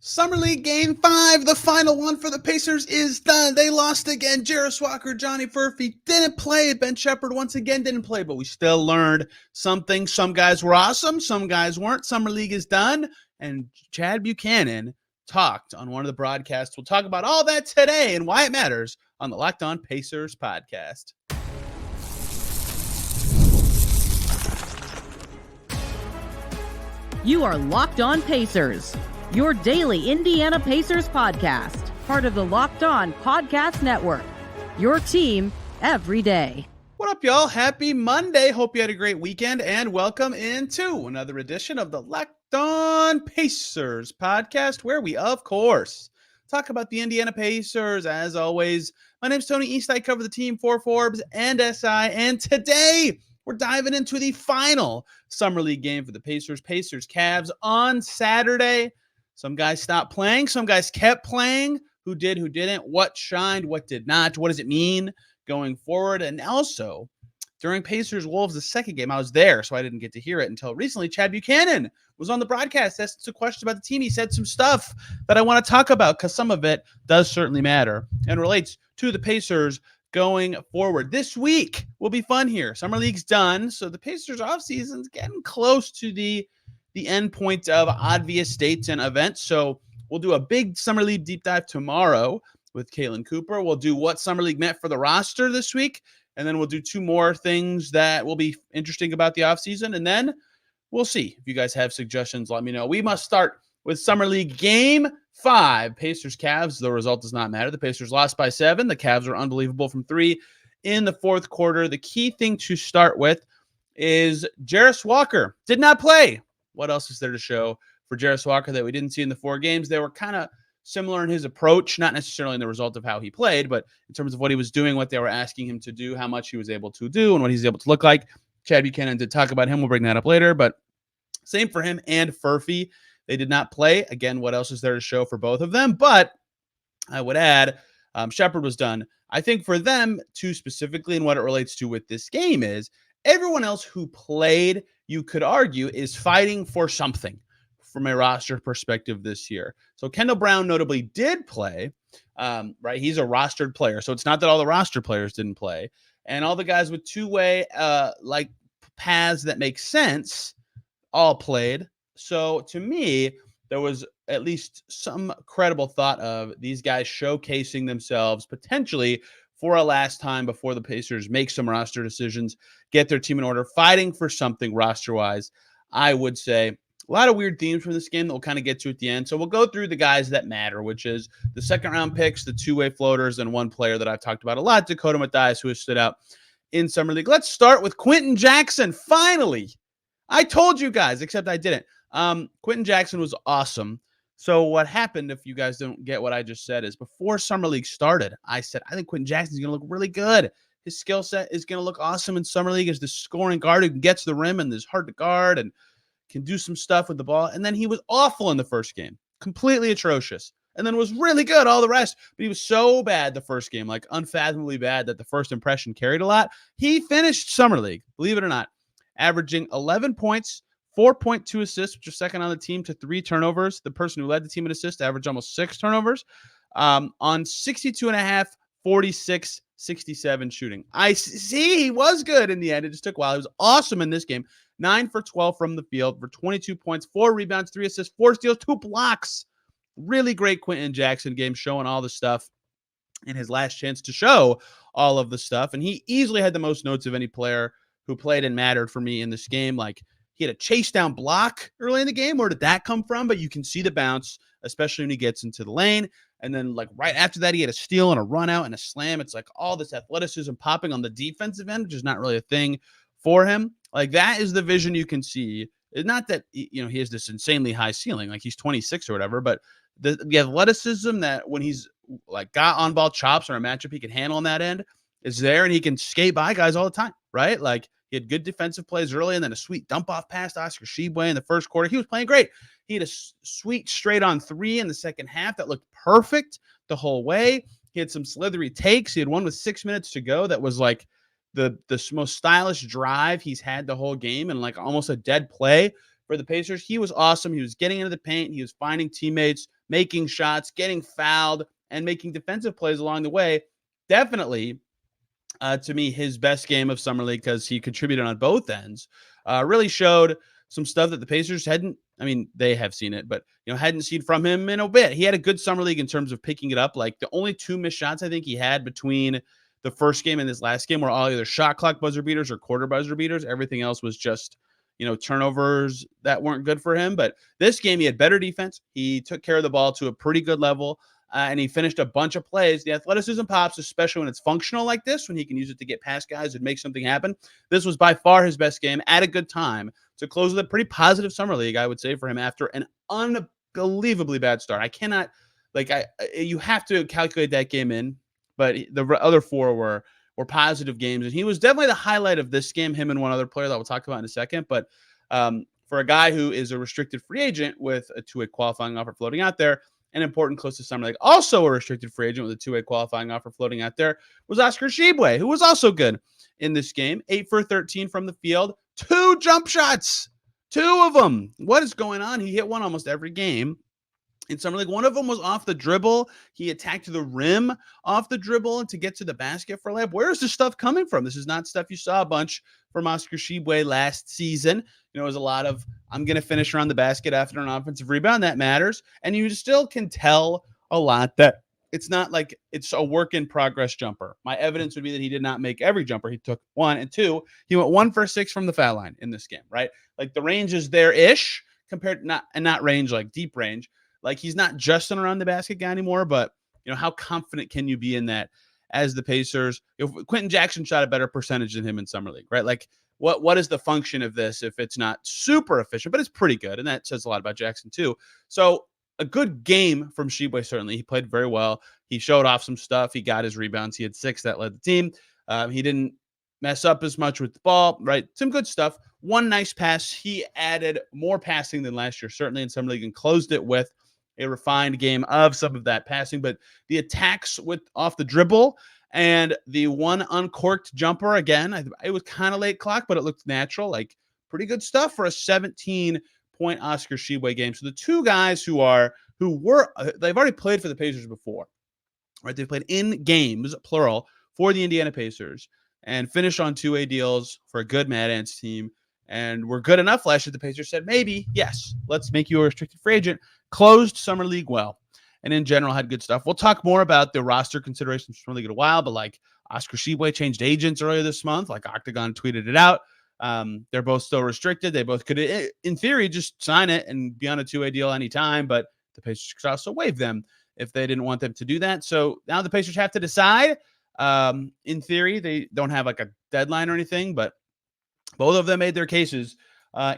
Summer League Game 5, the final one for the Pacers is done. They lost again. Jarace Walker, Johnny Furphy didn't play. Ben Sheppard once again didn't play, but we still learned something. Some guys were awesome. Some guys weren't. Summer League is done. And Chad Buchanan talked on one of the broadcasts. We'll talk about all that today and why it matters on the Locked On Pacers podcast. You are Locked On Pacers, your daily Indiana Pacers podcast, part of the Locked On Podcast Network, your team every day. What up, y'all? Happy Monday. Hope you had a great weekend, and welcome into another edition of the Locked On Pacers podcast, where we, of course, talk about the Indiana Pacers. As always, my name's Tony East. I cover the team for Forbes and SI, and today we're diving into the final Summer League game for the Pacers. Pacers-Cavs on Saturday. Some guys stopped playing. Some guys kept playing. Who did, who didn't? What shined, what did not? What does it mean going forward? And also, during Pacers-Wolves, the second game, I was there, so I didn't get to hear it until recently. Chad Buchanan was on the broadcast, asked some questions about the team. He said some stuff that I want to talk about because some of it does certainly matter and relates to the Pacers going forward. This week will be fun here. Summer League's done, so the Pacers offseason's getting close to the end point of obvious dates and events. So we'll do a big Summer League deep dive tomorrow with Kalen Cooper. We'll do what Summer League meant for the roster this week, and then we'll do two more things that will be interesting about the offseason, and then we'll see. If you guys have suggestions, let me know. We must start with Summer League Game 5. Pacers-Cavs, the result does not matter. The Pacers lost by 7. The Cavs were unbelievable from 3 in the fourth quarter. The key thing to start with is Jarace Walker did not play. What else is there to show for Jarace Walker that we didn't see in the 4 games? They were kind of similar in his approach, not necessarily in the result of how he played, but in terms of what he was doing, what they were asking him to do, how much he was able to do, and what he's able to look like. Chad Buchanan did talk about him. We'll bring that up later, but same for him and Furphy. They did not play. Again, what else is there to show for both of them? But I would add, Sheppard was done. I think for them, too, specifically, and what it relates to with this game is everyone else who played, you could argue, is fighting for something from a roster perspective this year. So Kendall Brown notably did play, right? He's a rostered player. So it's not that all the roster players didn't play. And all the guys with two-way like paths that make sense all played. So to me, there was at least some credible thought of these guys showcasing themselves potentially for a last time before the Pacers make some roster decisions, get their team in order, fighting for something roster-wise. I would say a lot of weird themes from this game that we'll kind of get to at the end. So we'll go through the guys that matter, which is the second-round picks, the two-way floaters, and one player that I've talked about a lot, Dakota Mathias, who has stood out in Summer League. Let's start with Quenton Jackson. Finally, I told you guys, except I didn't. Quenton Jackson was awesome. So what happened, if you guys don't get what I just said, is before Summer League started, I said, I think Quenton Jackson's going to look really good. His skill set is going to look awesome in Summer League as the scoring guard who gets to the rim and is hard to guard and can do some stuff with the ball. And then he was awful in the first game, completely atrocious, and then was really good all the rest. But he was so bad the first game, like unfathomably bad, that the first impression carried a lot. He finished Summer League, believe it or not, averaging 11 points, 4.2 assists, which is second on the team to 3 turnovers. The person who led the team in assists averaged almost 6 turnovers on 62.5, 46, 67 shooting. I see he was good in the end. It just took a while. He was awesome in this game. 9 for 12 from the field for 22 points, 4 rebounds, 3 assists, 4 steals, 2 blocks. Really great Quenton Jackson game, showing all the stuff in his last chance to show all of the stuff. And he easily had the most notes of any player who played and mattered for me in this game. Like, he had a chase down block early in the game. Where did that come from? But you can see the bounce, especially when he gets into the lane. And then, like, right after that, he had a steal and a run out and a slam. It's like all this athleticism popping on the defensive end, which is not really a thing for him. Like, that is the vision you can see. It's not that, you know, he has this insanely high ceiling, like he's 26 or whatever, but the athleticism that when he's like got on ball chops or a matchup he can handle on that end is there, and he can skate by guys all the time, right? Like, he had good defensive plays early and then a sweet dump off pass to Oscar Tshiebwe in the first quarter. He was playing great. He had a sweet straight on 3 in the second half that looked perfect the whole way. He had some slithery takes. He had one with 6 minutes to go that was like the most stylish drive he's had the whole game, and like almost a dead play for the Pacers. He was awesome. He was getting into the paint. He was finding teammates, making shots, getting fouled, and making defensive plays along the way. Definitely, to me, his best game of Summer League because he contributed on both ends. Really showed some stuff that the Pacers hadn't. I mean, they have seen it, but hadn't seen from him in a bit. He had a good Summer League in terms of picking it up. Like the only 2 missed shots I think he had between the first game and this last game were all either shot clock buzzer beaters or quarter buzzer beaters. Everything else was just turnovers that weren't good for him. But this game, he had better defense. He took care of the ball to a pretty good level. And he finished a bunch of plays. The athleticism pops, especially when it's functional like this, when he can use it to get past guys and make something happen. This was by far his best game at a good time to close with a pretty positive Summer League, I would say, for him after an unbelievably bad start. I cannot, you have to calculate that game in, but the other 4 were positive games. And he was definitely the highlight of this game, him and one other player that we'll talk about in a second. But for a guy who is a restricted free agent with a 2-way qualifying offer floating out there, an important close to Summer League, also a restricted free agent with a 2-way qualifying offer floating out there, was Oscar Tshiebwe, who was also good in this game. 8 for 13 from the field, 2 jump shots, 2 of them. What is going on? He hit one almost every game in Summer League. One of them was off the dribble. He attacked the rim off the dribble and to get to the basket for a layup. Where is this stuff coming from? This is not stuff you saw a bunch from Oscar Tshiebwe last season. It was a lot of, I'm going to finish around the basket after an offensive rebound. That matters. And you still can tell a lot that it's not like it's a work in progress jumper. My evidence would be that he did not make every jumper. He took 1 and 2. He went 1 for 6 from the foul line in this game, right? Like the range is there-ish compared to not range, like deep range. Like he's not just an around the basket guy anymore, but how confident can you be in that as the Pacers? Quenton Jackson shot a better percentage than him in Summer League, right? Like what is the function of this if it's not super efficient, but it's pretty good. And that says a lot about Jackson too. So a good game from Tshiebwe, certainly. He played very well. He showed off some stuff. He got his rebounds. He had 6 that led the team. He didn't mess up as much with the ball, right? Some good stuff. 1 nice pass. He added more passing than last year, certainly in Summer League, and closed it with a refined game of some of that passing. But the attacks off the dribble and the 1 uncorked jumper, again, it was kind of late clock, but it looked natural. Like pretty good stuff for a 17-point Oscar Tshiebwe game. So the 2 guys they've already played for the Pacers before, right? They've played in games, plural, for the Indiana Pacers and finished on 2-way deals for a good Mad Ants team. And we're good enough last year. The Pacers said, maybe, yes, let's make you a restricted free agent. Closed Summer League well. And in general, had good stuff. We'll talk more about the roster considerations from Summer League in a while, but like Oscar Tshiebwe changed agents earlier this month. Like Octagon tweeted it out. They're both still restricted. They both could, in theory, just sign it and be on a 2-way deal anytime, but the Pacers could also waive them if they didn't want them to do that. So now the Pacers have to decide. In theory, they don't have like a deadline or anything, but both of them made their cases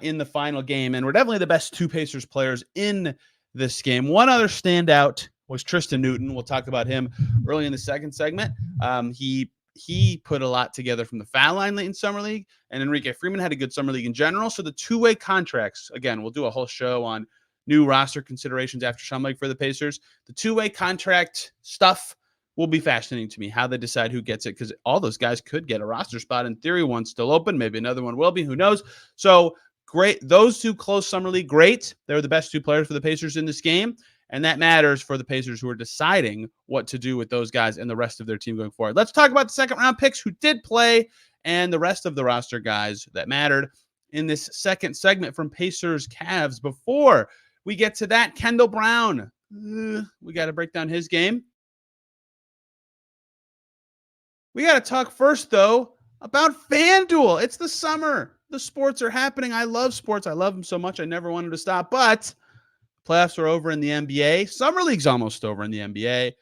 in the final game, and were definitely the best 2 Pacers players in this game. One other standout was Tristan Newton. We'll talk about him early in the second segment. He put a lot together from the foul line late in Summer League, and Enrique Freeman had a good Summer League in general. So the 2-way contracts, again, we'll do a whole show on new roster considerations after Summer League for the Pacers. The 2-way contract stuff will be fascinating to me, how they decide who gets it, because all those guys could get a roster spot. In theory, one's still open. Maybe another one will be. Who knows? So great. Those 2 close Summer League, great. They're the best 2 players for the Pacers in this game, and that matters for the Pacers who are deciding what to do with those guys and the rest of their team going forward. Let's talk about the second-round picks who did play and the rest of the roster guys that mattered in this second segment from Pacers Cavs. Before we get to that, Kendall Brown, we got to break down his game. We got to talk first, though, about FanDuel. It's the summer. The sports are happening. I love sports. I love them so much. I never wanted to stop. But playoffs are over in the NBA. Summer League's almost over in the NBA.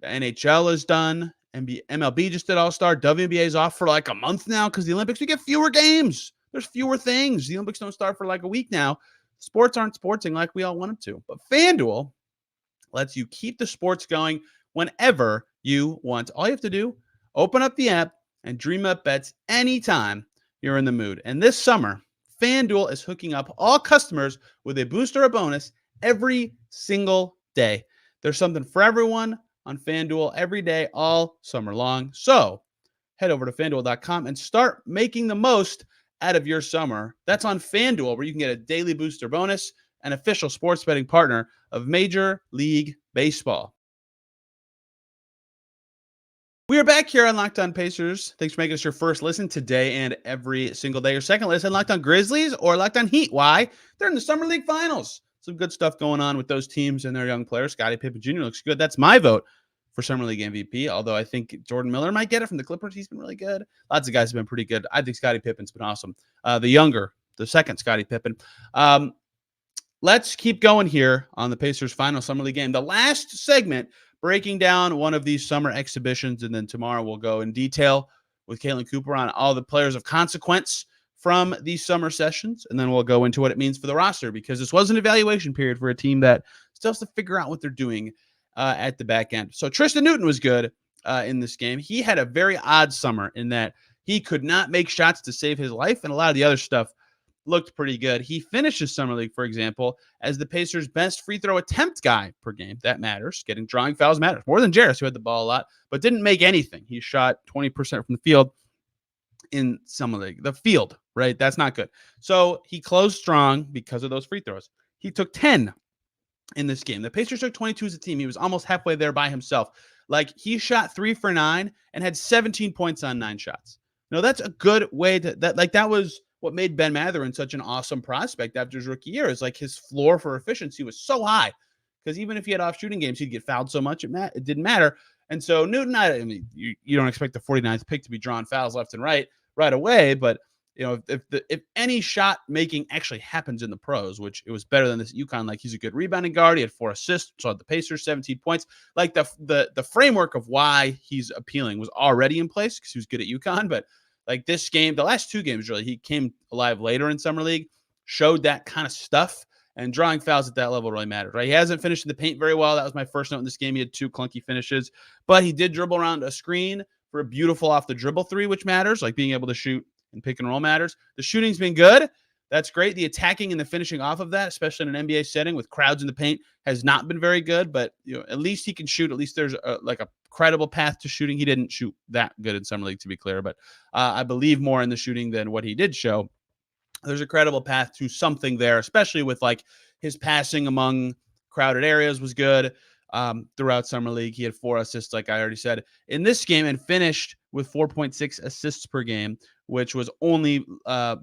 The NHL is done. MLB just did All-Star. WNBA is off for like a month now because the Olympics, we get fewer games. There's fewer things. The Olympics don't start for like a week now. Sports aren't sportsing like we all want them to. But FanDuel lets you keep the sports going whenever you want. All you have to do, open up the app and dream up bets anytime you're in the mood. And this summer, FanDuel is hooking up all customers with a boost or a bonus every single day. There's something for everyone on FanDuel every day, all summer long. So head over to FanDuel.com and start making the most out of your summer, that's on FanDuel, where you can get a daily booster bonus, an official sports betting partner of Major League Baseball. We are back here on Locked On Pacers. Thanks for making us your first listen today and every single day. Your second listen, Locked On Grizzlies or Locked On Heat. Why? They're in the Summer League Finals. Some good stuff going on with those teams and their young players. Scottie Pippen Jr. looks good. That's my vote for Summer League MVP, although I think Jordan Miller might get it from the Clippers. He's been really good. Lots of guys have been pretty good. I think Scottie Pippen's been awesome. The second Scottie Pippen. Let's keep going here on the Pacers' final Summer League game. The last segment, breaking down one of these summer exhibitions, and then tomorrow we'll go in detail with Caitlin Cooper on all the players of consequence from these summer sessions, and then we'll go into what it means for the roster, because this was an evaluation period for a team that still has to figure out what they're doing at the back end. So Tristan Newton was good in this game. He had a very odd summer in that he could not make shots to save his life, and a lot of the other stuff looked pretty good. He finished his summer league, for example, as the Pacers' best free throw attempt guy per game. That matters. Getting drawing fouls matters more than Jarace, who had the ball a lot, but didn't make anything. He shot 20% from the field in summer league. The field, right? That's not good. So he closed strong because of those free throws. He took 10 in this game. The Pacers took 22 as a team. He was almost halfway there by himself. Like, he shot 3 for 9 and had 17 points on 9 shots. No, that's a good way to that was what made Ben Mathurin such an awesome prospect after his rookie year. Is like his floor for efficiency was so high, because even if he had off shooting games, he'd get fouled so much it didn't matter. And so Newton, I mean, you don't expect the 49th pick to be drawing fouls left and right away, but you know, if any shot making actually happens in the pros, which it was better than this at UConn, like he's a good rebounding guard. He had 4 assists, so the Pacers 17 points. Like the framework of why he's appealing was already in place because he was good at UConn, but like this game, the last 2 games, really, he came alive later in Summer League, showed that kind of stuff, and drawing fouls at that level really matters, right? He hasn't finished in the paint very well. That was my first note in this game. He had 2 clunky finishes, but he did dribble around a screen for a beautiful off the dribble 3, which matters, like being able to shoot and pick and roll matters. The shooting's been good. That's great. The attacking and the finishing off of that, especially in an NBA setting with crowds in the paint, has not been very good, but you know, at least he can shoot. At least there's a credible path to shooting. He didn't shoot that good in Summer League, to be clear, but I believe more in the shooting than what he did show. There's a credible path to something there, especially with like his passing among crowded areas was good throughout Summer League. He had 4 assists, like I already said, in this game, and finished with 4.6 assists per game, which was only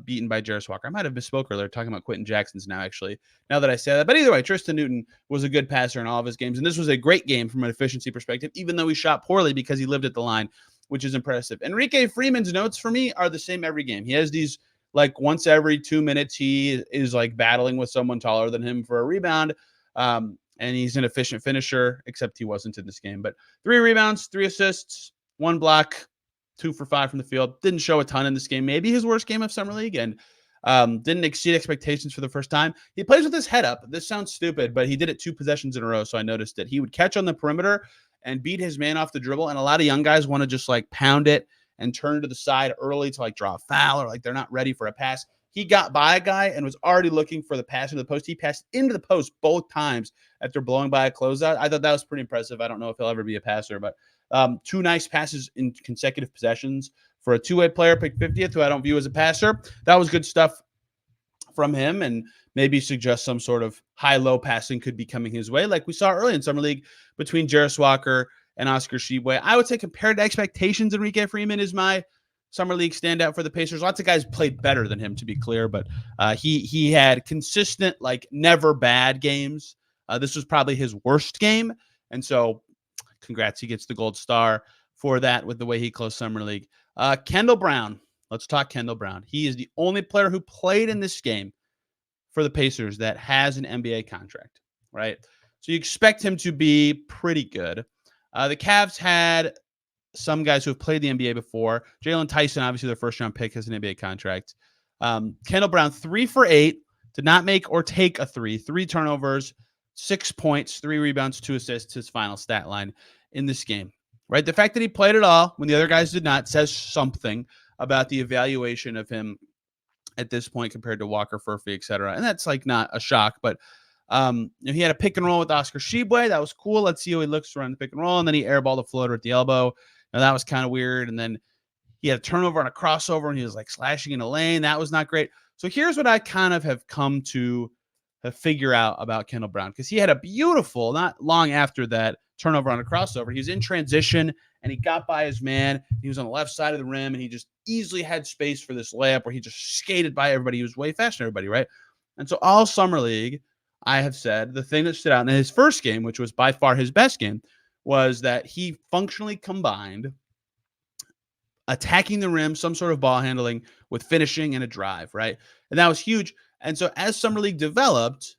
beaten by Jarace Walker. I might have misspoke earlier talking about Quenton Jackson's now that I say that. But either way, Tristan Newton was a good passer in all of his games. And this was a great game from an efficiency perspective, even though he shot poorly because he lived at the line, which is impressive. Enrique Freeman's notes for me are the same every game. He has these, like, once every 2 minutes, he is like battling with someone taller than him for a rebound. And he's an efficient finisher, except he wasn't in this game. But 3 rebounds, 3 assists, 1 block, 2 for 5 from the field. Didn't show a ton in this game. Maybe his worst game of Summer League, and didn't exceed expectations for the first time. He plays with his head up. This sounds stupid, but he did it 2 possessions in a row, so I noticed it. He would catch on the perimeter and beat his man off the dribble, and a lot of young guys want to just like pound it and turn to the side early to like draw a foul, or like they're not ready for a pass. He got by a guy and was already looking for the pass into the post. He passed into the post both times after blowing by a closeout. I thought that was pretty impressive. I don't know if he'll ever be a passer, but 2 nice passes in consecutive possessions for a 2-way player, picked 50th, who I don't view as a passer. That was good stuff from him, and maybe suggest some sort of high-low passing could be coming his way, like we saw early in Summer League between Jarace Walker and Oscar Tshiebwe. I would say, compared to expectations, Enrique Freeman is my Summer League standout for the Pacers. Lots of guys played better than him, to be clear, but he had consistent, like, never bad games. This was probably his worst game, and so congrats. He gets the gold star for that with the way he closed Summer League. Kendall Brown. Let's talk Kendall Brown. He is the only player who played in this game for the Pacers that has an NBA contract, right? So you expect him to be pretty good. The Cavs had some guys who have played the NBA before. Jalen Tyson, obviously their first-round pick, has an NBA contract. Kendall Brown, 3 for 8, did not make or take a 3. 3 turnovers, 6 points, 3 rebounds, 2 assists, his final stat line in this game, right? The fact that he played it all when the other guys did not says something about the evaluation of him at this point compared to Walker, Furphy, et cetera. And that's like not a shock, but he had a pick and roll with Oscar Tshiebwe. That was cool. Let's see how he looks around the pick and roll. And then he airballed a floater at the elbow. Now that was kind of weird. And then He had a turnover on a crossover, and he was like slashing in a lane. That was not great. So here's what I kind of have come to figure out about Kendall Brown, because he had a beautiful, not long after that, turnover on a crossover. He was in transition, and he got by his man. He was on the left side of the rim, and he just easily had space for this layup where he just skated by everybody. He was way faster than everybody, right? And so all summer league, I have said the thing that stood out in his first game, which was by far his best game, was that he functionally combined attacking the rim, some sort of ball handling, with finishing and a drive, right? And that was huge. And so as summer league developed,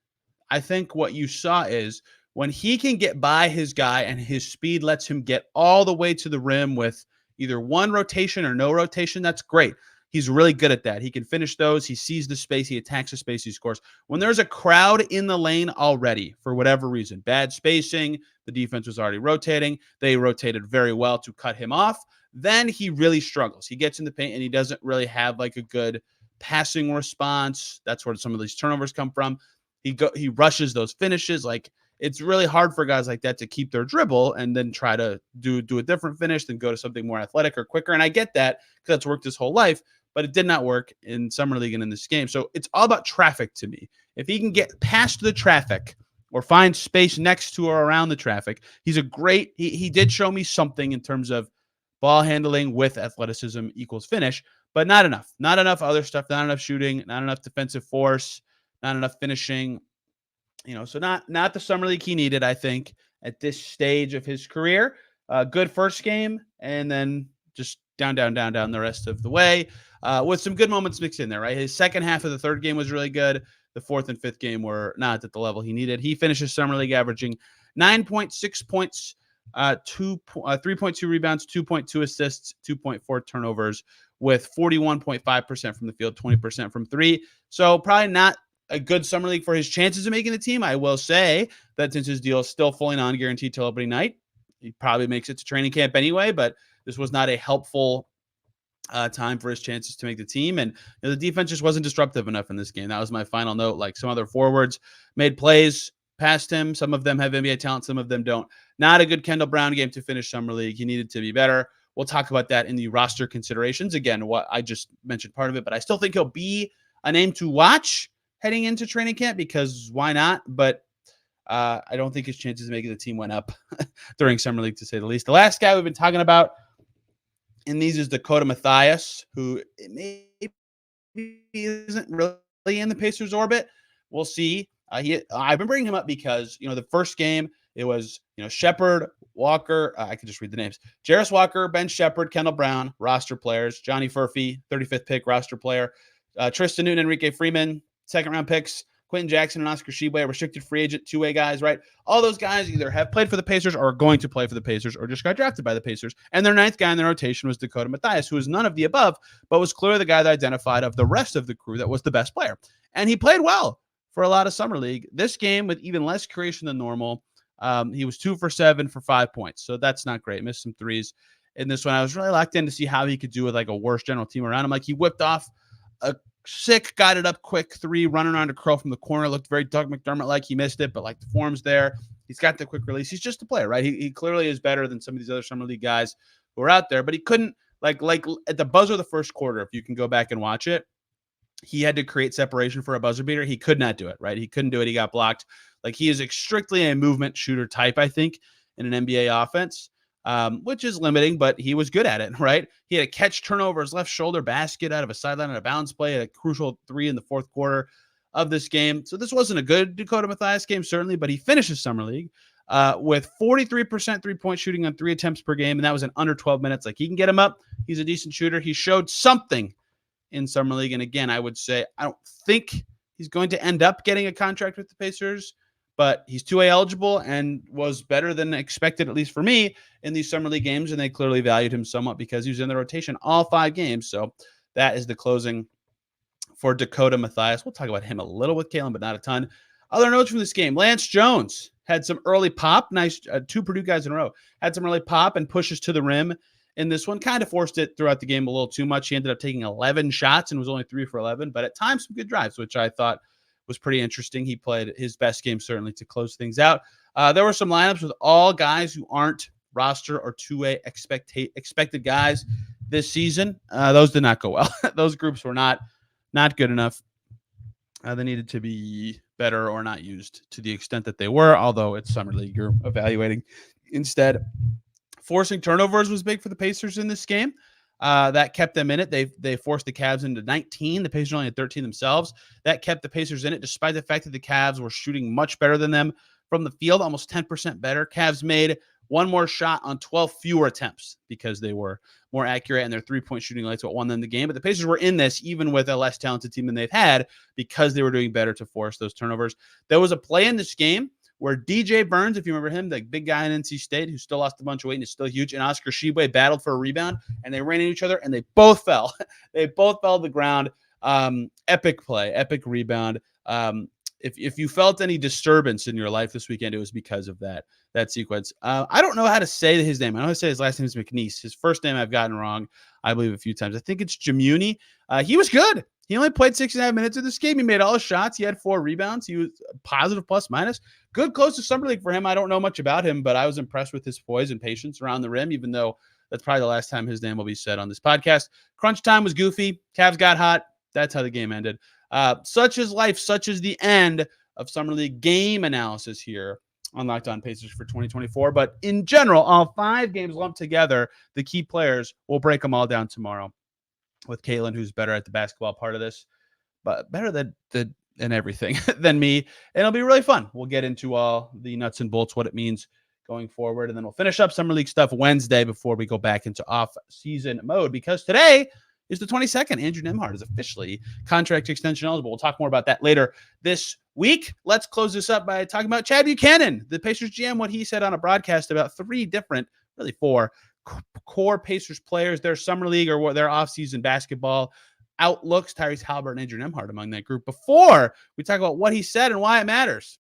I think what you saw is when he can get by his guy and his speed lets him get all the way to the rim with either one rotation or no rotation, that's great. He's really good at that. He can finish those. He sees the space. He attacks the space. He scores. When there's a crowd in the lane already, for whatever reason, bad spacing, the defense was already rotating. They rotated very well to cut him off. Then he really struggles. He gets in the paint and he doesn't really have like a good passing response. That's where some of these turnovers come from. He rushes those finishes. Like, it's really hard for guys like that to keep their dribble and then try to do a different finish, then go to something more athletic or quicker. And I get that because that's worked his whole life, but it did not work in summer league and in this game. So it's all about traffic to me. If he can get past the traffic or find space next to or around the traffic, he's a great, he did show me something in terms of ball handling with athleticism equals finish, but not enough. Not enough other stuff, not enough shooting, not enough defensive force, not enough finishing. So not the summer league he needed, I think, at this stage of his career. Good first game, and then just down the rest of the way, with some good moments mixed in there, right? His second half of the third game was really good. The fourth and fifth game were not at the level he needed. He finishes summer league averaging 9.6 points, 3.2 rebounds, 2.2 assists, 2.4 turnovers, with 41.5% from the field, 20% from three. So probably not a good summer league for his chances of making the team. I will say that since his deal is still fully non-guaranteed till opening night, he probably makes it to training camp anyway, but this was not a helpful time for his chances to make the team. And the defense just wasn't disruptive enough in this game. That was my final note. Like, some other forwards made plays past him. Some of them have NBA talent. Some of them don't. Not a good Kendall Brown game to finish summer league. He needed to be better. We'll talk about that in the roster considerations. Again, what I just mentioned part of it, but I still think he'll be a name to watch heading into training camp, because why not? But I don't think his chances of making the team went up during summer league, to say the least. The last guy we've been talking about in these is Dakota Mathias, who maybe isn't really in the Pacers' orbit. We'll see. I've been bringing him up because, the first game, it was, Sheppard, Walker. I can just read the names. Jarace Walker, Ben Sheppard, Kendall Brown, roster players. Johnny Furphy, 35th pick, roster player. Tristan Newton, Enrique Freeman, second-round picks. Quenton Jackson and Oscar Tshiebwe, restricted free agent, two-way guys, right? All those guys either have played for the Pacers or are going to play for the Pacers or just got drafted by the Pacers. And their ninth guy in the rotation was Dakota Mathias, who was none of the above, but was clearly the guy that identified of the rest of the crew that was the best player. And he played well for a lot of summer league. This game, with even less creation than normal, he was 2 for 7 for 5 points. So that's not great. Missed some threes in this one. I was really locked in to see how he could do with like a worse general team around him. Like, he whipped off a sick, got it up quick three, running around a curl from the corner. Looked very Doug McDermott-like. He missed it, but like, the form's there. He's got the quick release. He's just a player, right? He clearly is better than some of these other summer league guys who are out there, but he couldn't, like at the buzzer of the first quarter, if you can go back and watch it, he had to create separation for a buzzer beater. He could not do it, right? He couldn't do it. He got blocked. Like, he is strictly a movement shooter type, I think, in an NBA offense. Which is limiting, but he was good at it, right? He had a catch turnover, his left shoulder basket out of a sideline on a balance play, a crucial three in the fourth quarter of this game. So this wasn't a good Dakota Mathias game, certainly, but he finishes summer league with 43% three-point shooting on 3 attempts per game, and that was in under 12 minutes. Like, he can get him up. He's a decent shooter. He showed something in summer league, and again, I would say I don't think he's going to end up getting a contract with the Pacers, but he's 2A eligible and was better than expected, at least for me, in these summer league games, and they clearly valued him somewhat because he was in the rotation all 5 games. So that is the closing for Dakota Mathias. We'll talk about him a little with Kalen, but not a ton. Other notes from this game: Lance Jones had some early pop. Nice, 2 Purdue guys in a row had some early pop and pushes to the rim in this one. Kind of forced it throughout the game a little too much. He ended up taking 11 shots and was only 3 for 11, but at times some good drives, which I thought was pretty interesting. He played his best game, certainly, to close things out. There were some lineups with all guys who aren't roster or 2A expected guys. this season. Those did not go well. Those groups were not good enough. They needed to be better or not used to the extent that they were, although it's Summer League you're evaluating. Instead, forcing turnovers was big for the Pacers in this game. That kept them in it. They forced the Cavs into 19. The Pacers only had 13 themselves. That kept the Pacers in it, despite the fact that the Cavs were shooting much better than them from the field, almost 10% better. Cavs made one more shot on 12 fewer attempts because they were more accurate and their three-point shooting lights what won them the game. But the Pacers were in this even with a less talented team than they've had because they were doing better to force those turnovers. There was a play in this game where DJ Burns, if you remember him, the big guy in NC State who still lost a bunch of weight and is still huge, and Oscar Tshiebwe battled for a rebound, and they ran into each other, and they both fell. They both fell to the ground. Epic play, epic rebound. If you felt any disturbance in your life this weekend, it was because of that sequence. I don't know how to say his name. I know how to say his last name is McNeese. His first name I've gotten wrong, I believe, a few times. I think it's Jamuni. He was good. He only played 6.5 minutes of this game. He made all his shots. He had 4 rebounds. He was positive plus minus. Good close to Summer League for him. I don't know much about him, but I was impressed with his poise and patience around the rim, even though that's probably the last time his name will be said on this podcast. Crunch time was goofy. Cavs got hot. That's how the game ended. Such is life. Such is the end of Summer League game analysis here on Locked On Pacers for 2024. But in general, all 5 games lumped together, the key players, we'll break them all down tomorrow with Caitlin, who's better at the basketball part of this, but better than everything than me. And it'll be really fun. We'll get into all the nuts and bolts, what it means going forward. And then we'll finish up Summer League stuff Wednesday before we go back into off-season mode, because today is the 22nd. Andrew Nembhard is officially contract extension eligible. We'll talk more about that later this week. Let's close this up by talking about Chad Buchanan, the Pacers GM, what he said on a broadcast about 3 different, really 4 core Pacers players, their Summer League or their offseason basketball outlooks. Tyrese Haliburton and Andrew Nembhard among that group. Before we talk about what he said and why it matters,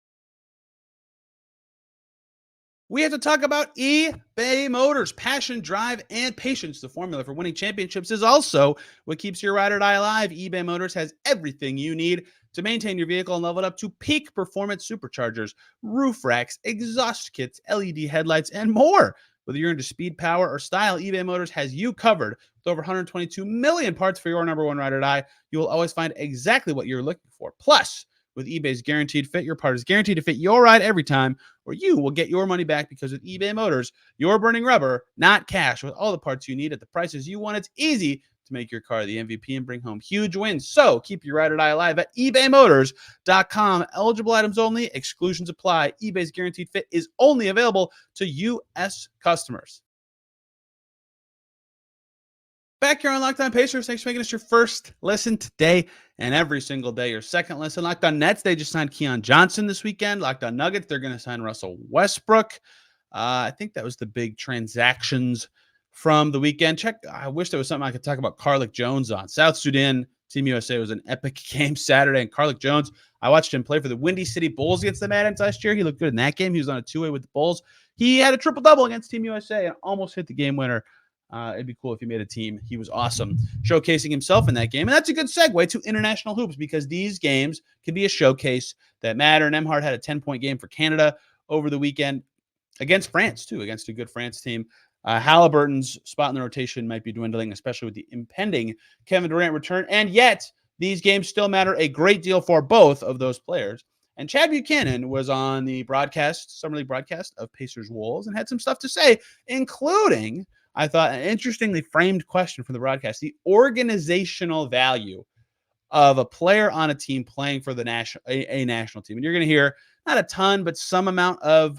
we have to talk about eBay Motors. Passion, drive, and patience. The formula for winning championships is also what keeps your ride or die alive. eBay Motors has everything you need to maintain your vehicle and level it up to peak performance: superchargers, roof racks, exhaust kits, LED headlights, and more. Whether you're into speed, power, or style, eBay Motors has you covered. With over 122 million parts for your number one ride or die, you will always find exactly what you're looking for. Plus, with eBay's Guaranteed Fit, your part is guaranteed to fit your ride every time, or you will get your money back, because with eBay Motors, you're burning rubber, not cash. With all the parts you need at the prices you want, it's easy to make your car the MVP and bring home huge wins. So keep your ride or die alive at ebaymotors.com. Eligible items only. Exclusions apply. eBay's Guaranteed Fit is only available to U.S. customers. Back here on Locked On Pacers. Thanks for making us your first listen today and every single day. Your second listen. Locked On Nets, they just signed Quenton Jackson this weekend. Locked On Nuggets, they're going to sign Russell Westbrook. I think that was the big transactions from the weekend. I wish there was something I could talk about Carlik Jones on. South Sudan, Team USA was an epic game Saturday. And Carlik Jones, I watched him play for the Windy City Bulls against the Mad Ants last year. He looked good in that game. He was on a 2-way with the Bulls. He had a triple-double against Team USA and almost hit the game winner. It'd be cool if he made a team. He was awesome showcasing himself in that game. And that's a good segue to international hoops, because these games can be a showcase that matter. Nembhard had a 10-point game for Canada over the weekend against France, too, against a good France team. Haliburton's spot in the rotation might be dwindling, especially with the impending Kevin Durant return. And yet, these games still matter a great deal for both of those players. And Chad Buchanan was on the Summer League broadcast of Pacers Wolves, and had some stuff to say, including, I thought, an interestingly framed question from the broadcast: the organizational value of a player on a team playing for the national team. And you're going to hear not a ton, but some amount of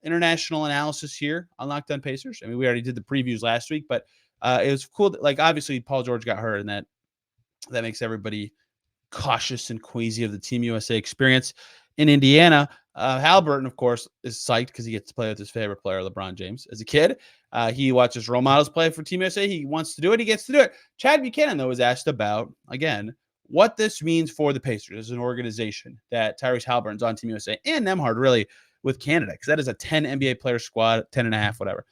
international analysis here on Locked On Pacers. I mean, we already did the previews last week, but it was cool that, like, obviously Paul George got hurt, and that makes everybody cautious and queasy of the Team USA experience in Indiana. Haliburton, of course, is psyched because he gets to play with his favorite player, LeBron James. As a kid, he watches role models play for Team USA. He wants to do it. He gets to do it. Chad Buchanan, though, was asked about, again, what this means for the Pacers as an organization, that Tyrese Haliburton's on Team USA, and Nembhard really with Canada, because that is a 10 NBA player squad, 10 and a half, whatever.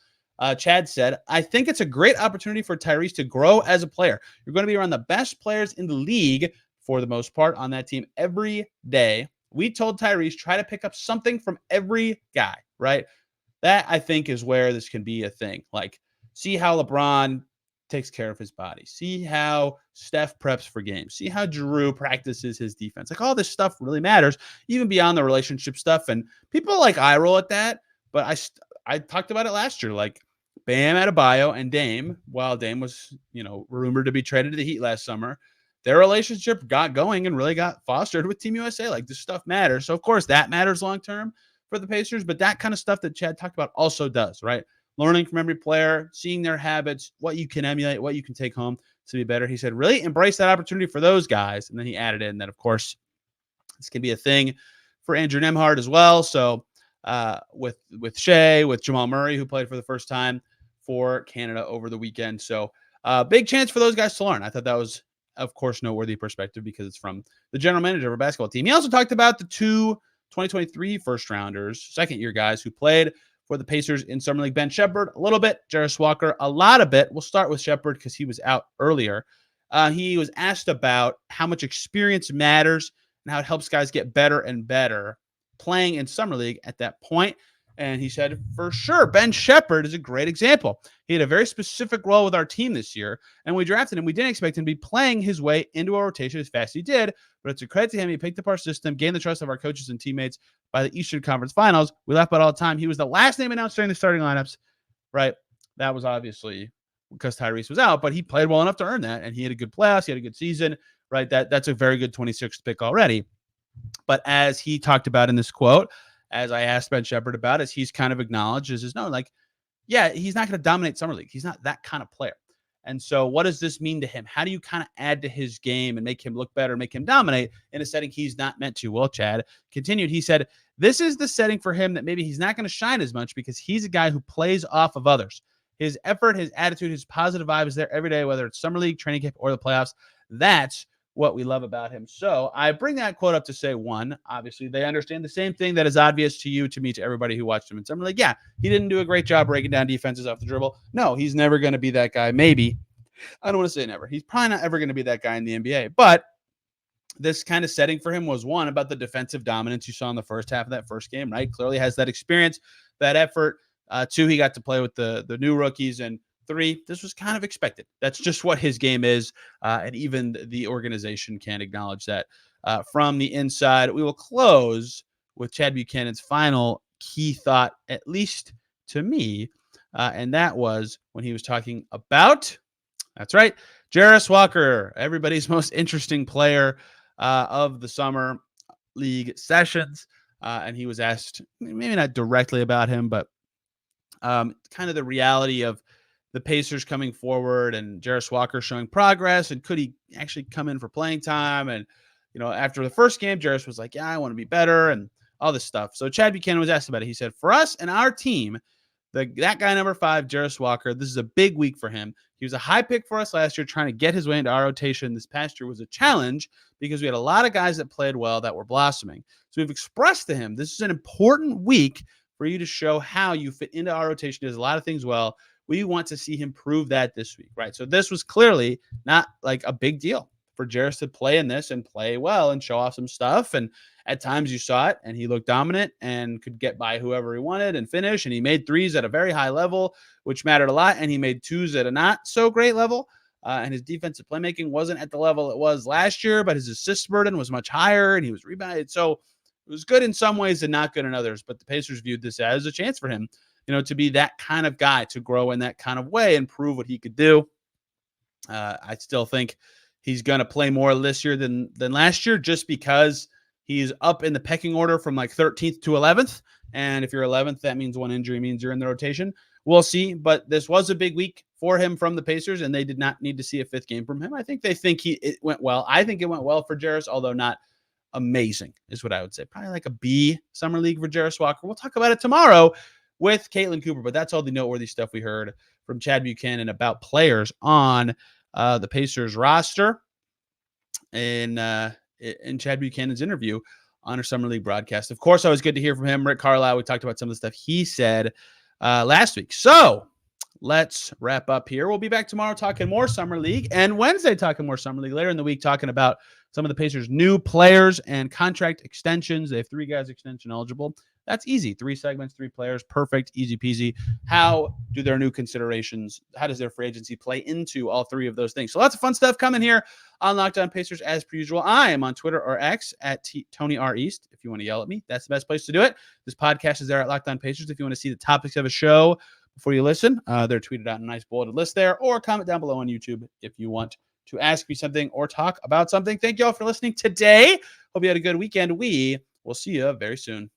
Chad said, "I think it's a great opportunity for Tyrese to grow as a player. You're going to be around the best players in the league for the most part on that team every day. We told Tyrese, try to pick up something from every guy," right? That, I think, is where this can be a thing. Like, see how LeBron takes care of his body. See how Steph preps for games. See how Jrue practices his defense. Like all this stuff really matters, even beyond the relationship stuff. And people like eye roll at that, but I talked about it last year. Like Bam Adebayo and Dame, while Dame was, rumored to be traded to the Heat last summer, their relationship got going and really got fostered with Team USA. Like this stuff matters. So of course that matters long term for the Pacers, but that kind of stuff that Chad talked about also does, right? Learning from every player, seeing their habits, what you can emulate, what you can take home to be better. He said, really embrace that opportunity for those guys. And then he added in that, of course, this can be a thing for Andrew Nembhard as well. So with Shea, with Jamal Murray, who played for the first time for Canada over the weekend. So big chance for those guys to learn. I thought that was, of course, noteworthy perspective because it's from the general manager of a basketball team. He also talked about the two 2023 first-rounders, second-year guys who played for the Pacers in Summer League. Ben Sheppard, a little bit. Jarace Walker, a lot of it. We'll start with Sheppard because he was out earlier. He was asked about how much experience matters and how it helps guys get better and better playing in Summer League at that point. And he said, for sure, Ben Sheppard is a great example. He had a very specific role with our team this year, and we drafted him. We didn't expect him to be playing his way into a rotation as fast as he did, but it's a credit to him. He picked up our system, gained the trust of our coaches and teammates by the Eastern Conference Finals. We laugh about it all the time. He was the last name announced during the starting lineups, right? That was obviously because Tyrese was out, but he played well enough to earn that, and he had a good playoffs. He had a good season, right? That's a very good 26th pick already. But as he talked about in this quote, as I asked Ben Sheppard about, as he's kind of acknowledged, is no, like, yeah, he's not going to dominate Summer League. He's not that kind of player. And so what does this mean to him? How do you kind of add to his game and make him look better, make him dominate in a setting he's not meant to? Well, Chad continued. He said, this is the setting for him that maybe he's not going to shine as much because he's a guy who plays off of others. His effort, his attitude, his positive vibe is there every day, whether it's Summer League, training camp, or the playoffs. That's what we love about him. So I bring that quote up to say, one, obviously they understand the same thing that is obvious to you, to me, to everybody who watched him in Summer League. Yeah, he didn't do a great job breaking down defenses off the dribble. No, he's never going to be that guy. Maybe. I don't want to say never. He's probably not ever going to be that guy in the NBA. But this kind of setting for him was, one, about the defensive dominance you saw in the first half of that first game, right? Clearly has that experience, that effort. Two, he got to play with the new rookies. And three, this was kind of expected. That's just what his game is. And even the organization can acknowledge that from the inside. We will close with Chad Buchanan's final key thought, at least to me. And that was when he was talking about, that's right, Jarace Walker, everybody's most interesting player of the Summer League sessions. And he was asked, maybe not directly about him, but kind of the reality of the Pacers coming forward and Jarace Walker showing progress, and could he actually come in for playing time? And, after the first game, Jarace was like, yeah, I want to be better and all this stuff. So Chad Buchanan was asked about it. He said, for us and our team, that guy number 5, Jarace Walker, this is a big week for him. He was a high pick for us last year, trying to get his way into our rotation. This past year was a challenge because we had a lot of guys that played well that were blossoming. So we've expressed to him, this is an important week for you to show how you fit into our rotation. He does a lot of things well. We want to see him prove that this week, right? So this was clearly not like a big deal for Jarace to play in this and play well and show off some stuff. And at times you saw it, and he looked dominant and could get by whoever he wanted and finish. And he made threes at a very high level, which mattered a lot. And he made twos at a not so great level. And his defensive playmaking wasn't at the level it was last year, but his assist burden was much higher, and he was rebounded. So it was good in some ways and not good in others. But the Pacers viewed this as a chance for him, to be that kind of guy, to grow in that kind of way and prove what he could do. I still think he's going to play more this year than last year, just because he's up in the pecking order from like 13th to 11th. And if you're 11th, that means one injury means you're in the rotation. We'll see. But this was a big week for him from the Pacers, and they did not need to see a 5th game from him. I think they think it went well. I think it went well for Jarace, although not amazing is what I would say. Probably like a B Summer League for Jarace Walker. We'll talk about it tomorrow with Caitlin Cooper, but that's all the noteworthy stuff we heard from Chad Buchanan about players on the Pacers roster in Chad Buchanan's interview on our Summer League broadcast. Of course, always good to hear from him. Rick Carlisle, we talked about some of the stuff he said last week. So let's wrap up here. We'll be back tomorrow talking more Summer League, and Wednesday talking more Summer League. Later in the week, talking about some of the Pacers' new players and contract extensions. They have 3 guys extension eligible. That's easy. 3 segments, 3 players. Perfect. Easy peasy. How do their new considerations, how does their free agency play into all 3 of those things? So lots of fun stuff coming here on Locked On Pacers as per usual. I am on Twitter or X at Tony R. East. If you want to yell at me, that's the best place to do it. This podcast is there at Locked On Pacers. If you want to see the topics of a show before you listen, they're tweeted out in a nice bulleted list there, or comment down below on YouTube if you want to ask me something or talk about something. Thank you all for listening today. Hope you had a good weekend. We will see you very soon.